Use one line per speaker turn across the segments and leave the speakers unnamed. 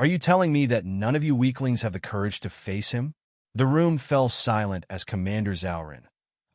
Are you telling me that none of you weaklings have the courage to face him? The room fell silent as Commander Zaurin,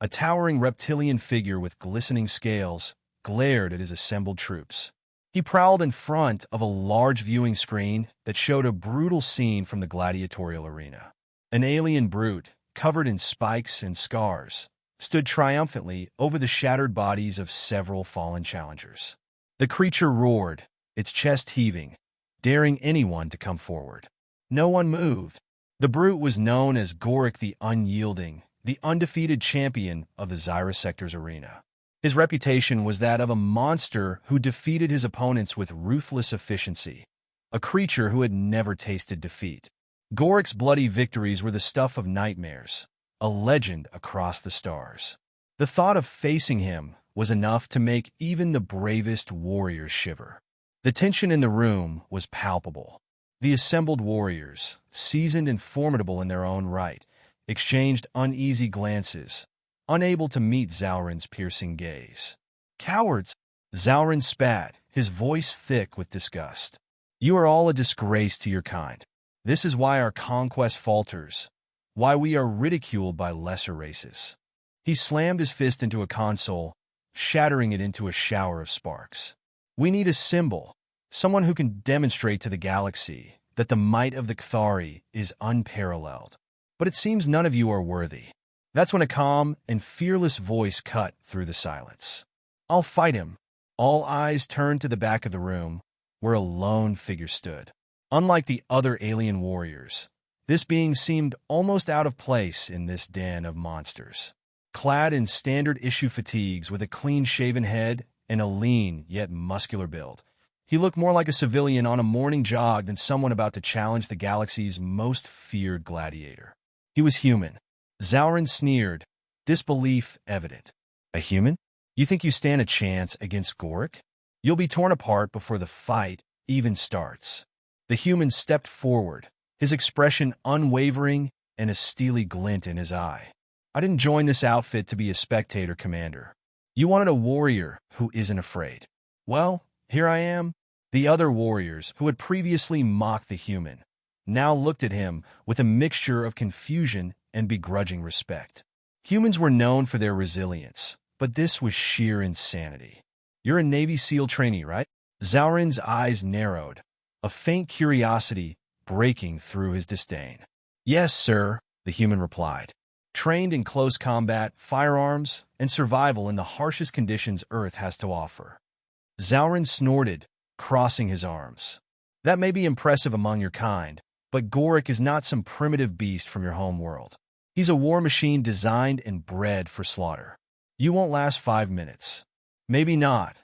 a towering reptilian figure with glistening scales, glared at his assembled troops. He prowled in front of a large viewing screen that showed a brutal scene from the gladiatorial arena. An alien brute, covered in spikes and scars, stood triumphantly over the shattered bodies of several fallen challengers. The creature roared, its chest heaving, daring anyone to come forward. No one moved. The brute was known as Gorrak the Unyielding, the undefeated champion of the Zyra Sector's arena. His reputation was that of a monster who defeated his opponents with ruthless efficiency, a creature who had never tasted defeat. Gorrak's bloody victories were the stuff of nightmares, a legend across the stars. The thought of facing him was enough to make even the bravest warriors shiver. The tension in the room was palpable. The assembled warriors, seasoned and formidable in their own right, exchanged uneasy glances, unable to meet Zaurin's piercing gaze. "Cowards!" Zaurin spat, his voice thick with disgust. "You are all a disgrace to your kind. This is why our conquest falters, why we are ridiculed by lesser races." He slammed his fist into a console, shattering it into a shower of sparks. "We need a symbol, someone who can demonstrate to the galaxy that the might of the Kthari is unparalleled. But it seems none of you are worthy." That's when a calm and fearless voice cut through the silence. "I'll fight him." All eyes turned to the back of the room, where a lone figure stood. Unlike the other alien warriors, this being seemed almost out of place in this den of monsters. Clad in standard-issue fatigues with a clean-shaven head and a lean yet muscular build, he looked more like a civilian on a morning jog than someone about to challenge the galaxy's most feared gladiator. He was human. Zaurin sneered, disbelief evident. "A human? You think you stand a chance against Gorrak? You'll be torn apart before the fight even starts." The human stepped forward, his expression unwavering and a steely glint in his eye. "I didn't join this outfit to be a spectator, Commander. You wanted a warrior who isn't afraid. Well, here I am." The other warriors, who had previously mocked the human, now looked at him with a mixture of confusion and begrudging respect. Humans were known for their resilience, but this was sheer insanity. "You're a Navy SEAL trainee, right?" Zaurin's eyes narrowed, a faint curiosity breaking through his disdain. "Yes, sir," the human replied. "Trained in close combat, firearms, and survival in the harshest conditions Earth has to offer." Zaurin snorted, crossing his arms. "That may be impressive among your kind, but Gorrak is not some primitive beast from your home world. He's a war machine designed and bred for slaughter. You won't last 5 minutes." "Maybe not,"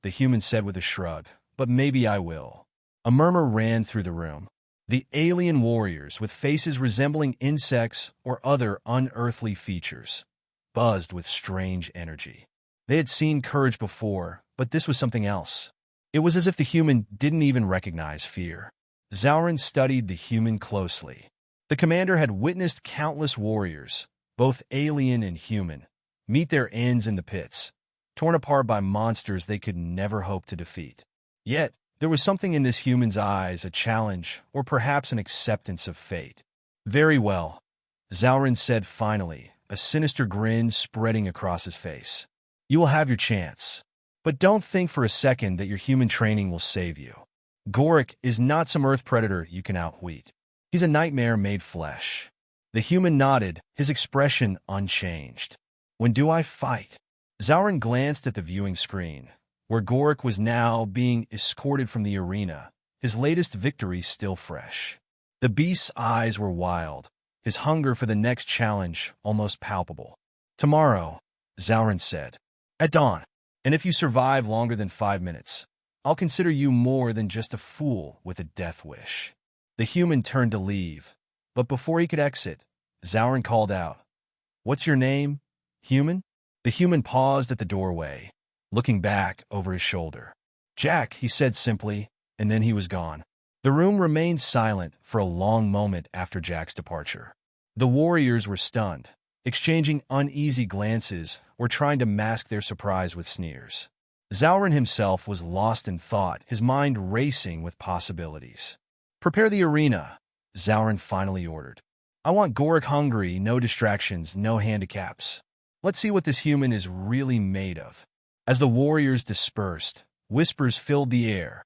the human said with a shrug, "but maybe I will." A murmur ran through the room. The alien warriors, with faces resembling insects or other unearthly features, buzzed with strange energy. They had seen courage before, but this was something else. It was as if the human didn't even recognize fear. Zaurin studied the human closely. The commander had witnessed countless warriors, both alien and human, meet their ends in the pits, torn apart by monsters they could never hope to defeat. Yet, there was something in this human's eyes, a challenge, or perhaps an acceptance of fate. "Very well," Zaurin said finally, a sinister grin spreading across his face. "You will have your chance. But don't think for a second that your human training will save you. Gorrak is not some Earth predator you can outwit. He's a nightmare made flesh." The human nodded, his expression unchanged. "When do I fight?" Zaurin glanced at the viewing screen, where Gorrak was now being escorted from the arena, his latest victory still fresh. The beast's eyes were wild, his hunger for the next challenge almost palpable. "Tomorrow," Zaurin said, "at dawn. And if you survive longer than 5 minutes, I'll consider you more than just a fool with a death wish." The human turned to leave, but before he could exit, Zaurin called out, "What's your name, human?" The human paused at the doorway, looking back over his shoulder. "Jack," he said simply, and then he was gone. The room remained silent for a long moment after Jack's departure. The warriors were stunned, exchanging uneasy glances or trying to mask their surprise with sneers. Zaurin himself was lost in thought, his mind racing with possibilities. "Prepare the arena," Zaurin finally ordered. "I want Gorrak hungry, no distractions, no handicaps. Let's see what this human is really made of." As the warriors dispersed, whispers filled the air,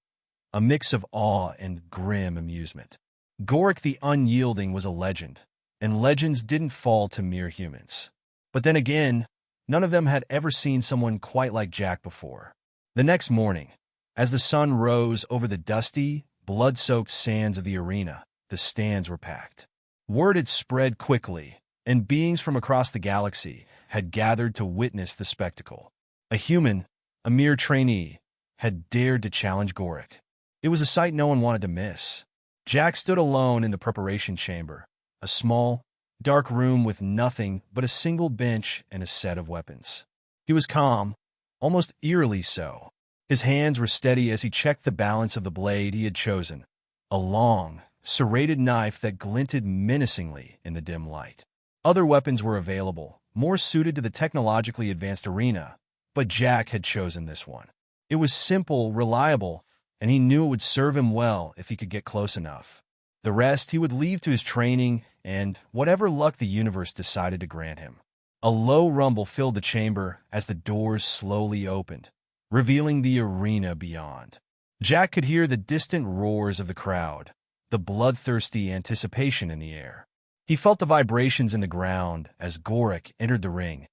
a mix of awe and grim amusement. Gorrak the Unyielding was a legend, and legends didn't fall to mere humans. But then again, none of them had ever seen someone quite like Jack before. The next morning, as the sun rose over the dusty, blood-soaked sands of the arena, the stands were packed. Word had spread quickly, and beings from across the galaxy had gathered to witness the spectacle. A human, a mere trainee, had dared to challenge Gorrak. It was a sight no one wanted to miss. Jack stood alone in the preparation chamber, a small, dark room with nothing but a single bench and a set of weapons. He was calm, almost eerily so. His hands were steady as he checked the balance of the blade he had chosen, a long, serrated knife that glinted menacingly in the dim light. Other weapons were available, more suited to the technologically advanced arena, but Jack had chosen this one. It was simple, reliable, and he knew it would serve him well if he could get close enough. The rest he would leave to his training and whatever luck the universe decided to grant him. A low rumble filled the chamber as the doors slowly opened, revealing the arena beyond. Jack could hear the distant roars of the crowd, the bloodthirsty anticipation in the air. He felt the vibrations in the ground as Gorrak entered the ring,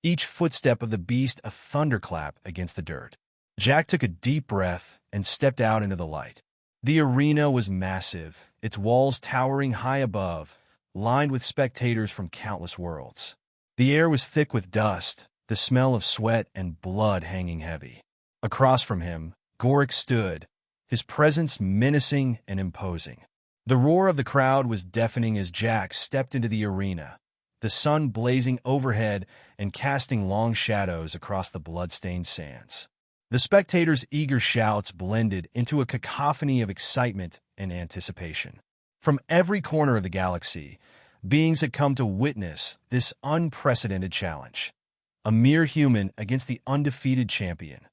each footstep of the beast a thunderclap against the dirt. Jack took a deep breath and stepped out into the light. The arena was massive, its walls towering high above, lined with spectators from countless worlds. The air was thick with dust, the smell of sweat and blood hanging heavy. Across from him, Gorrak stood, his presence menacing and imposing. The roar of the crowd was deafening as Jack stepped into the arena, the sun blazing overhead and casting long shadows across the blood-stained sands. The spectators' eager shouts blended into a cacophony of excitement and anticipation. From every corner of the galaxy, beings had come to witness this unprecedented challenge. A mere human against the undefeated champion,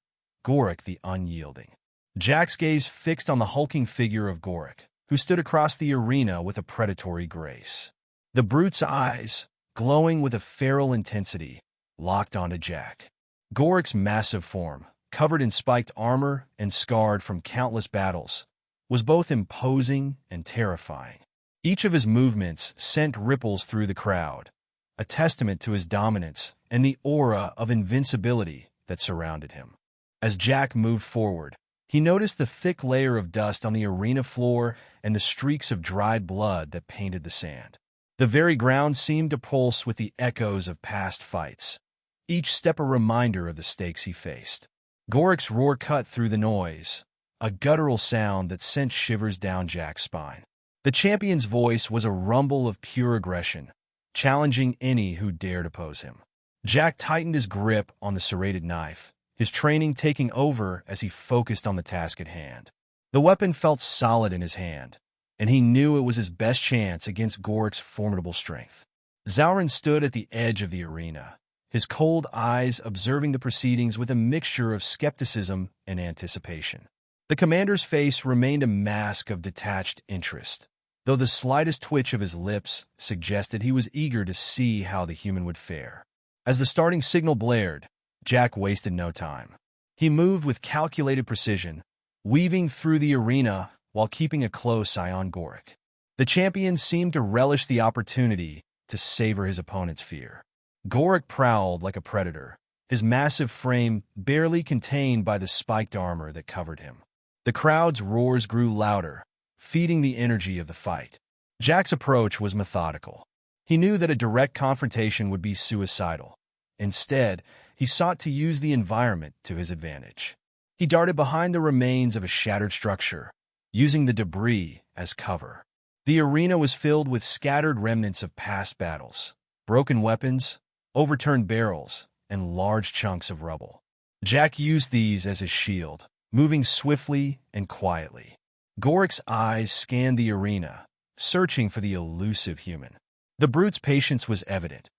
Gorrak the Unyielding. Jack's gaze fixed on the hulking figure of Gorrak, who stood across the arena with a predatory grace. The brute's eyes, glowing with a feral intensity, locked onto Jack. Gorrak's massive form, covered in spiked armor and scarred from countless battles, was both imposing and terrifying. Each of his movements sent ripples through the crowd, a testament to his dominance and the aura of invincibility that surrounded him. As Jack moved forward, he noticed the thick layer of dust on the arena floor and the streaks of dried blood that painted the sand. The very ground seemed to pulse with the echoes of past fights, each step a reminder of the stakes he faced. Gorrak's roar cut through the noise, a guttural sound that sent shivers down Jack's spine. The champion's voice was a rumble of pure aggression, challenging any who dared oppose him. Jack tightened his grip on the serrated knife, his training taking over as he focused on the task at hand. The weapon felt solid in his hand, and he knew it was his best chance against Gorrak's formidable strength. Zaurin stood at the edge of the arena, his cold eyes observing the proceedings with a mixture of skepticism and anticipation. The commander's face remained a mask of detached interest, though the slightest twitch of his lips suggested he was eager to see how the human would fare. As the starting signal blared, Jack wasted no time. He moved with calculated precision, weaving through the arena while keeping a close eye on Gorrak. The champion seemed to relish the opportunity to savor his opponent's fear. Gorrak prowled like a predator, his massive frame barely contained by the spiked armor that covered him. The crowd's roars grew louder, feeding the energy of the fight. Jack's approach was methodical. He knew that a direct confrontation would be suicidal. Instead, he sought to use the environment to his advantage. He darted behind the remains of a shattered structure, using the debris as cover. The arena was filled with scattered remnants of past battles, broken weapons, overturned barrels, and large chunks of rubble. Jack used these as his shield, moving swiftly and quietly. Gorrak's eyes scanned the arena, searching for the elusive human. The brute's patience was evident.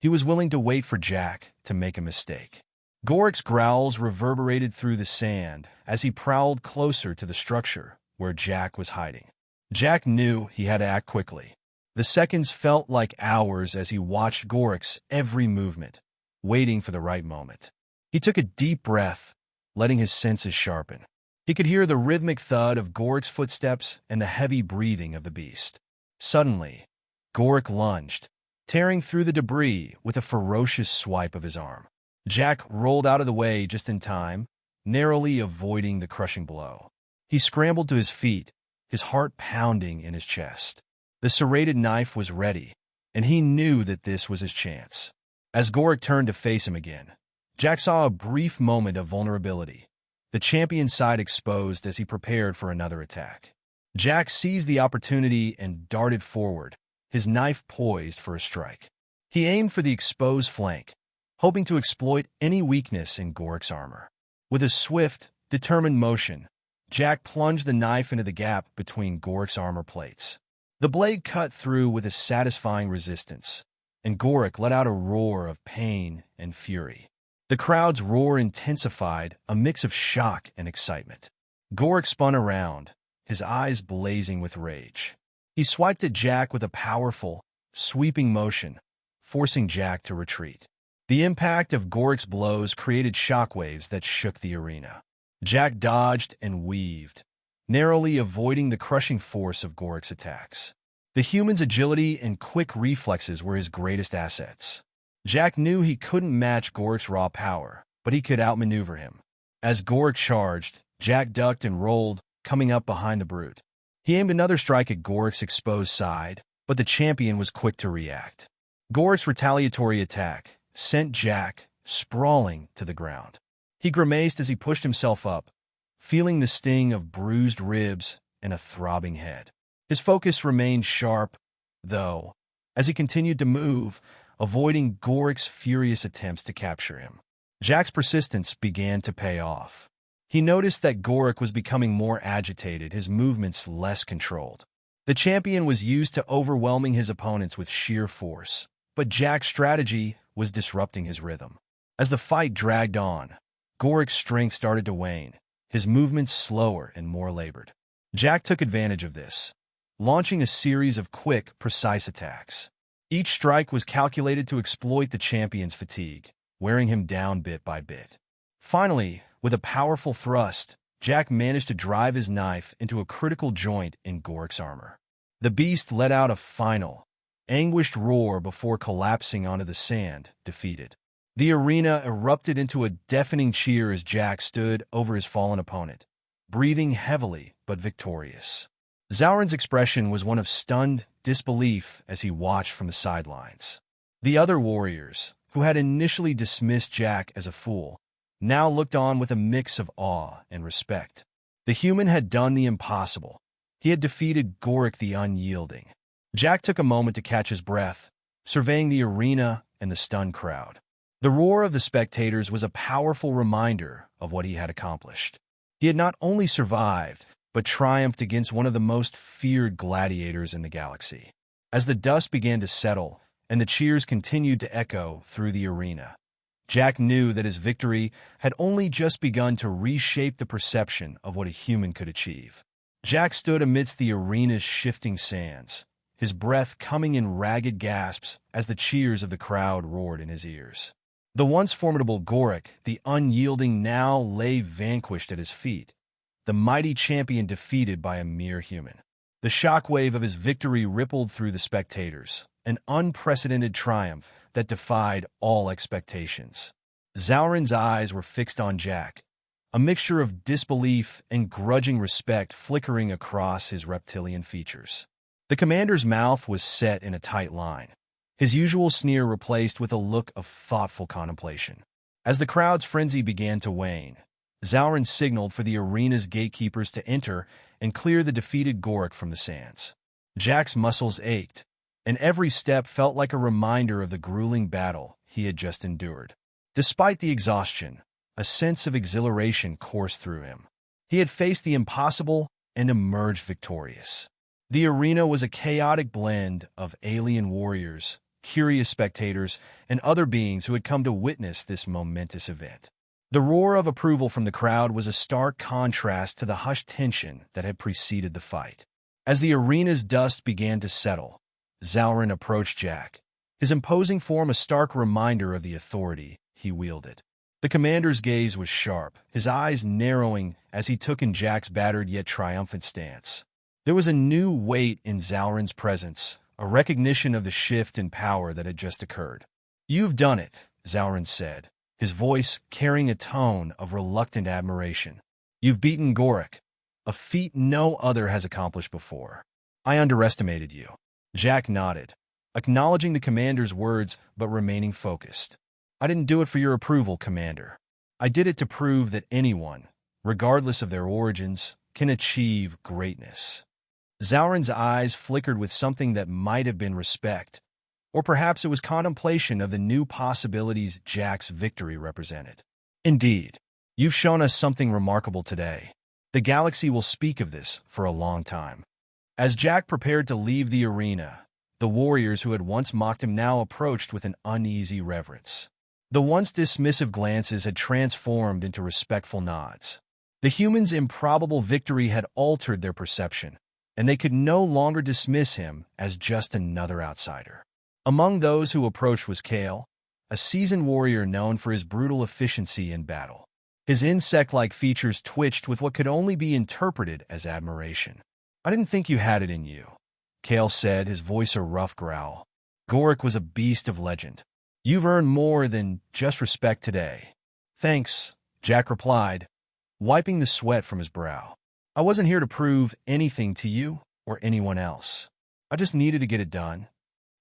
He was willing to wait for Jack to make a mistake. Gorrak's growls reverberated through the sand as he prowled closer to the structure where Jack was hiding. Jack knew he had to act quickly. The seconds felt like hours as he watched Gorrak's every movement, waiting for the right moment. He took a deep breath, letting his senses sharpen. He could hear the rhythmic thud of Gorrak's footsteps and the heavy breathing of the beast. Suddenly, Gorrak lunged, tearing through the debris with a ferocious swipe of his arm. Jack rolled out of the way just in time, narrowly avoiding the crushing blow. He scrambled to his feet, his heart pounding in his chest. The serrated knife was ready, and he knew that this was his chance. As Gorrak turned to face him again, Jack saw a brief moment of vulnerability, the champion's side exposed as he prepared for another attack. Jack seized the opportunity and darted forward, his knife poised for a strike. He aimed for the exposed flank, hoping to exploit any weakness in Gorrak's armor. With a swift, determined motion, Jack plunged the knife into the gap between Gorrak's armor plates. The blade cut through with a satisfying resistance, and Gorrak let out a roar of pain and fury. The crowd's roar intensified, a mix of shock and excitement. Gorrak spun around, his eyes blazing with rage. He swiped at Jack with a powerful, sweeping motion, forcing Jack to retreat. The impact of Gorrak's blows created shockwaves that shook the arena. Jack dodged and weaved, narrowly avoiding the crushing force of Gorrak's attacks. The human's agility and quick reflexes were his greatest assets. Jack knew he couldn't match Gorrak's raw power, but he could outmaneuver him. As Gorrak charged, Jack ducked and rolled, coming up behind the brute. He aimed another strike at Gorrak's exposed side, but the champion was quick to react. Gorrak's retaliatory attack sent Jack sprawling to the ground. He grimaced as he pushed himself up, feeling the sting of bruised ribs and a throbbing head. His focus remained sharp, though, as he continued to move, avoiding Gorrak's furious attempts to capture him. Jack's persistence began to pay off. He noticed that Gorrak was becoming more agitated, his movements less controlled. The champion was used to overwhelming his opponents with sheer force, but Jack's strategy was disrupting his rhythm. As the fight dragged on, Gorrak's strength started to wane, his movements slower and more labored. Jack took advantage of this, launching a series of quick, precise attacks. Each strike was calculated to exploit the champion's fatigue, wearing him down bit by bit. Finally, with a powerful thrust, Jack managed to drive his knife into a critical joint in Gorrak's armor. The beast let out a final, anguished roar before collapsing onto the sand, defeated. The arena erupted into a deafening cheer as Jack stood over his fallen opponent, breathing heavily but victorious. Zaurin's expression was one of stunned disbelief as he watched from the sidelines. The other warriors, who had initially dismissed Jack as a fool, now looked on with a mix of awe and respect. The human had done the impossible. He had defeated Gorrak the Unyielding. Jack took a moment to catch his breath, surveying the arena and the stunned crowd. The roar of the spectators was a powerful reminder of what he had accomplished. He had not only survived, but triumphed against one of the most feared gladiators in the galaxy. As the dust began to settle and the cheers continued to echo through the arena, Jack knew that his victory had only just begun to reshape the perception of what a human could achieve. Jack stood amidst the arena's shifting sands, his breath coming in ragged gasps as the cheers of the crowd roared in his ears. The once formidable Gorrak, the Unyielding, now lay vanquished at his feet, the mighty champion defeated by a mere human. The shockwave of his victory rippled through the spectators, an unprecedented triumph that defied all expectations. Zaurin's eyes were fixed on Jack, a mixture of disbelief and grudging respect flickering across his reptilian features. The commander's mouth was set in a tight line, his usual sneer replaced with a look of thoughtful contemplation. As the crowd's frenzy began to wane, Zaurin signaled for the arena's gatekeepers to enter and clear the defeated Gorrak from the sands. Jack's muscles ached, and every step felt like a reminder of the grueling battle he had just endured. Despite the exhaustion, a sense of exhilaration coursed through him. He had faced the impossible and emerged victorious. The arena was a chaotic blend of alien warriors, curious spectators, and other beings who had come to witness this momentous event. The roar of approval from the crowd was a stark contrast to the hushed tension that had preceded the fight. As the arena's dust began to settle, Zalrin approached Jack, his imposing form a stark reminder of the authority he wielded. The commander's gaze was sharp, his eyes narrowing as he took in Jack's battered yet triumphant stance. There was a new weight in Zalrin's presence, a recognition of the shift in power that had just occurred. "You've done it," Zalrin said, his voice carrying a tone of reluctant admiration. "You've beaten Gorrak, a feat no other has accomplished before. I underestimated you." Jack nodded, acknowledging the commander's words but remaining focused. "I didn't do it for your approval, Commander. I did it to prove that anyone, regardless of their origins, can achieve greatness." Zalrin's eyes flickered with something that might have been respect, or perhaps it was contemplation of the new possibilities Jack's victory represented. "Indeed, you've shown us something remarkable today. The galaxy will speak of this for a long time." As Jack prepared to leave the arena, the warriors who had once mocked him now approached with an uneasy reverence. The once dismissive glances had transformed into respectful nods. The humans' improbable victory had altered their perception, and they could no longer dismiss him as just another outsider. Among those who approached was Kael, a seasoned warrior known for his brutal efficiency in battle. His insect-like features twitched with what could only be interpreted as admiration. "I didn't think you had it in you," Kael said, his voice a rough growl. "Gorrak was a beast of legend. You've earned more than just respect today." "Thanks," Jack replied, wiping the sweat from his brow. "I wasn't here to prove anything to you or anyone else. I just needed to get it done."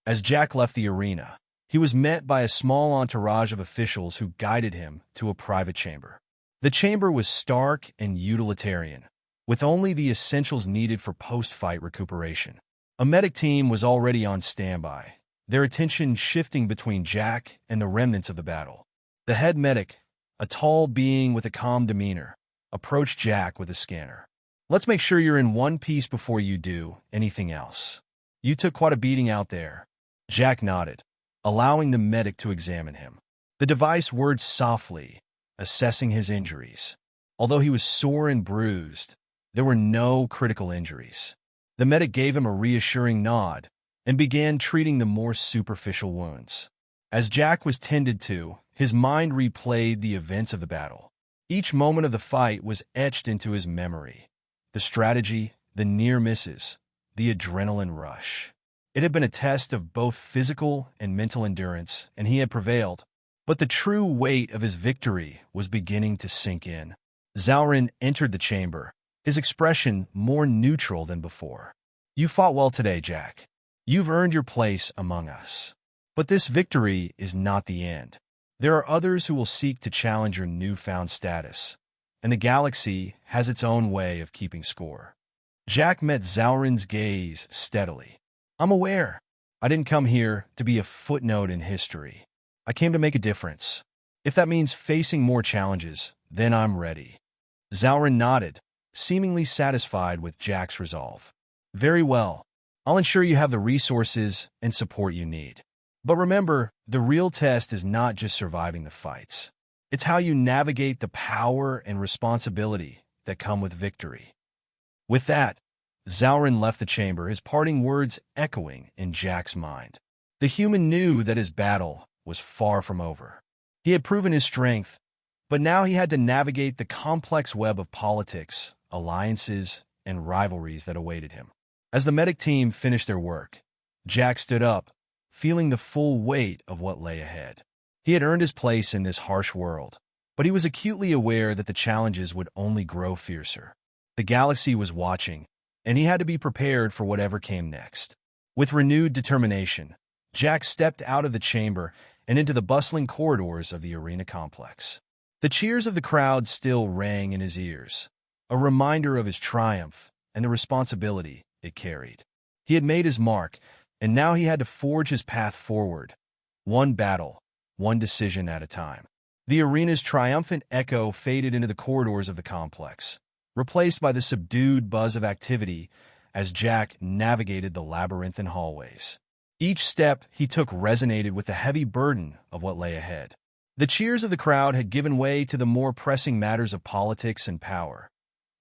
As Jack left the arena, he was met by a small entourage of officials who guided him to a private chamber. The chamber was stark and utilitarian, with only the essentials needed for post-fight recuperation. A medic team was already on standby, their attention shifting between Jack and the remnants of the battle. The head medic, a tall being with a calm demeanor, approached Jack with a scanner. "Let's make sure you're in one piece before you do anything else. You took quite a beating out there." Jack nodded, allowing the medic to examine him. The device whirred softly, assessing his injuries. Although he was sore and bruised, there were no critical injuries. The medic gave him a reassuring nod and began treating the more superficial wounds. As Jack was tended to, his mind replayed the events of the battle. Each moment of the fight was etched into his memory. The strategy, the near misses, the adrenaline rush. It had been a test of both physical and mental endurance, and he had prevailed. But the true weight of his victory was beginning to sink in. Zalrin entered the chamber, his expression more neutral than before. "You fought well today, Jack. You've earned your place among us. But this victory is not the end. There are others who will seek to challenge your newfound status, and the galaxy has its own way of keeping score." Jack met Zalrin's gaze steadily. "I'm aware. I didn't come here to be a footnote in history. I came to make a difference. If that means facing more challenges, then I'm ready." Zalrin nodded, seemingly satisfied with Jack's resolve. "Very well. I'll ensure you have the resources and support you need. But remember, the real test is not just surviving the fights. It's how you navigate the power and responsibility that come with victory." With that, Zalrin left the chamber, his parting words echoing in Jack's mind. The human knew that his battle was far from over. He had proven his strength, but now he had to navigate the complex web of politics, alliances, and rivalries that awaited him. As the medic team finished their work, Jack stood up, feeling the full weight of what lay ahead. He had earned his place in this harsh world, but he was acutely aware that the challenges would only grow fiercer. The galaxy was watching, and he had to be prepared for whatever came next. With renewed determination, Jack stepped out of the chamber and into the bustling corridors of the arena complex. The cheers of the crowd still rang in his ears, a reminder of his triumph and the responsibility it carried. He had made his mark, and now he had to forge his path forward, one battle, one decision at a time. The arena's triumphant echo faded into the corridors of the complex, replaced by the subdued buzz of activity as Jack navigated the labyrinthine hallways. Each step he took resonated with the heavy burden of what lay ahead. The cheers of the crowd had given way to the more pressing matters of politics and power.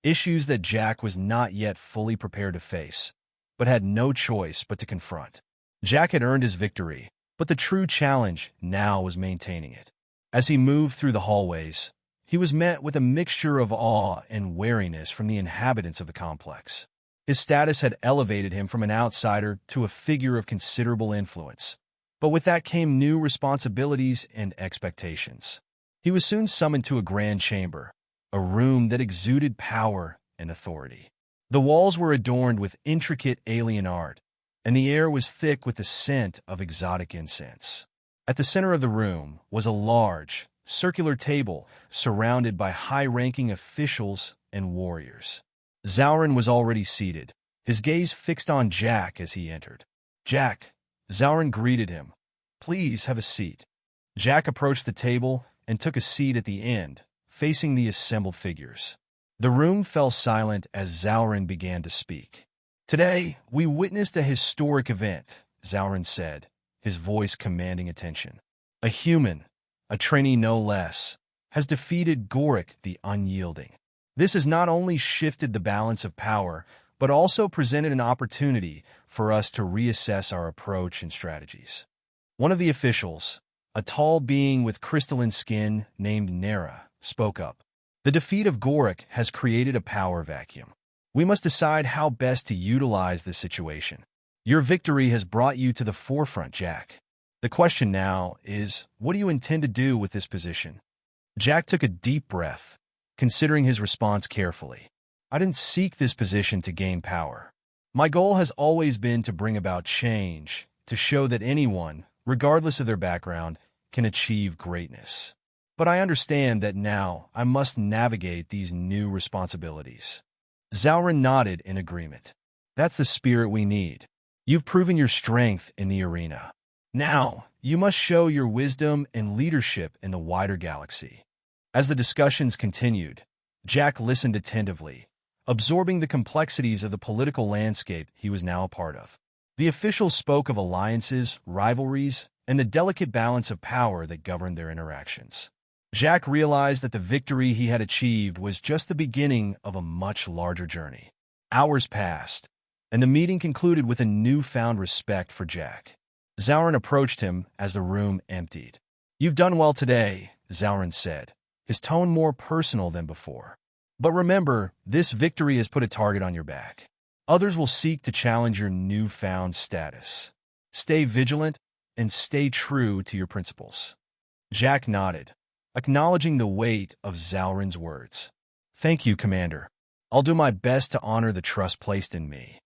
issues that Jack was not yet fully prepared to face, but had no choice but to confront. Jack had earned his victory, but the true challenge now was maintaining it. As he moved through the hallways, he was met with a mixture of awe and wariness from the inhabitants of the complex. His status had elevated him from an outsider to a figure of considerable influence, but with that came new responsibilities and expectations. He was soon summoned to a grand chamber, a room that exuded power and authority. The walls were adorned with intricate alien art, and the air was thick with the scent of exotic incense. At the center of the room was a large, circular table surrounded by high-ranking officials and warriors. Zauren was already seated, his gaze fixed on Jack as he entered. "Jack," Zauren greeted him. "Please have a seat." Jack approached the table and took a seat at the end, facing the assembled figures. The room fell silent as Zauren began to speak. "Today, we witnessed a historic event," Zauren said, his voice commanding attention. "A human, a trainee no less, has defeated Gorrak the Unyielding. This has not only shifted the balance of power, but also presented an opportunity for us to reassess our approach and strategies." One of the officials, a tall being with crystalline skin named Nera, spoke up. "The defeat of Gorrak has created a power vacuum. We must decide how best to utilize this situation. Your victory has brought you to the forefront, Jack. The question now is, what do you intend to do with this position?" Jack took a deep breath, considering his response carefully. "I didn't seek this position to gain power. My goal has always been to bring about change, to show that anyone, regardless of their background, can achieve greatness. But I understand that now I must navigate these new responsibilities." Zauren nodded in agreement. "That's the spirit we need. You've proven your strength in the arena. Now, you must show your wisdom and leadership in the wider galaxy." As the discussions continued, Jack listened attentively, absorbing the complexities of the political landscape he was now a part of. The officials spoke of alliances, rivalries, and the delicate balance of power that governed their interactions. Jack realized that the victory he had achieved was just the beginning of a much larger journey. Hours passed, and the meeting concluded with a newfound respect for Jack. Zauren approached him as the room emptied. "You've done well today," Zauren said, his tone more personal than before. "But remember, this victory has put a target on your back. Others will seek to challenge your newfound status. Stay vigilant and stay true to your principles." Jack nodded, acknowledging the weight of Zauren's words. "Thank you, Commander. I'll do my best to honor the trust placed in me."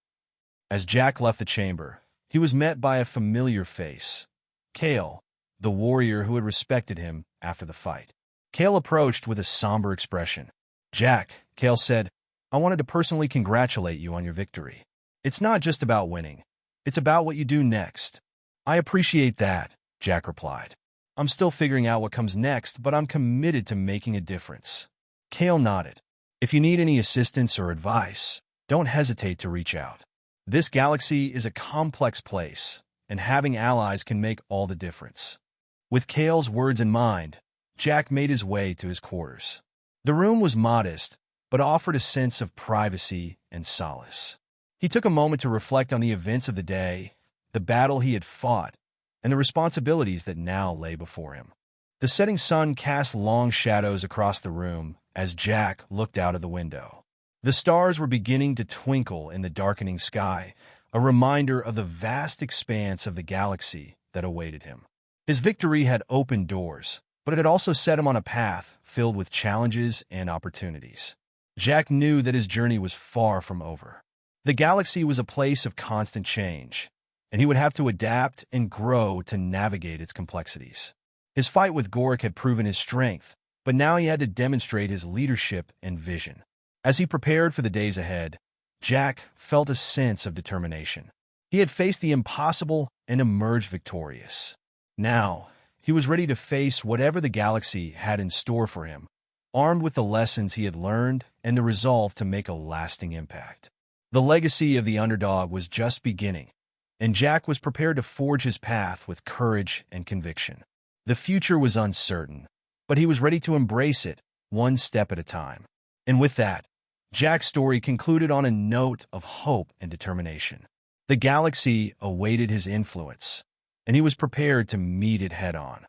As Jack left the chamber, he was met by a familiar face, Kael, the warrior who had respected him after the fight. Kael approached with a somber expression. "Jack," Kael said, "I wanted to personally congratulate you on your victory. It's not just about winning. It's about what you do next." "I appreciate that," Jack replied. "I'm still figuring out what comes next, but I'm committed to making a difference." Kael nodded. "If you need any assistance or advice, don't hesitate to reach out. This galaxy is a complex place, and having allies can make all the difference." With Kael's words in mind, Jack made his way to his quarters. The room was modest, but offered a sense of privacy and solace. He took a moment to reflect on the events of the day, the battle he had fought, and the responsibilities that now lay before him. The setting sun cast long shadows across the room as Jack looked out of the window. The stars were beginning to twinkle in the darkening sky, a reminder of the vast expanse of the galaxy that awaited him. His victory had opened doors, but it had also set him on a path filled with challenges and opportunities. Jack knew that his journey was far from over. The galaxy was a place of constant change, and he would have to adapt and grow to navigate its complexities. His fight with Gorrak had proven his strength, but now he had to demonstrate his leadership and vision. As he prepared for the days ahead, Jack felt a sense of determination. He had faced the impossible and emerged victorious. Now, he was ready to face whatever the galaxy had in store for him, armed with the lessons he had learned and the resolve to make a lasting impact. The legacy of the underdog was just beginning, and Jack was prepared to forge his path with courage and conviction. The future was uncertain, but he was ready to embrace it, one step at a time. And with that, Jack's story concluded on a note of hope and determination. The galaxy awaited his influence, and he was prepared to meet it head-on.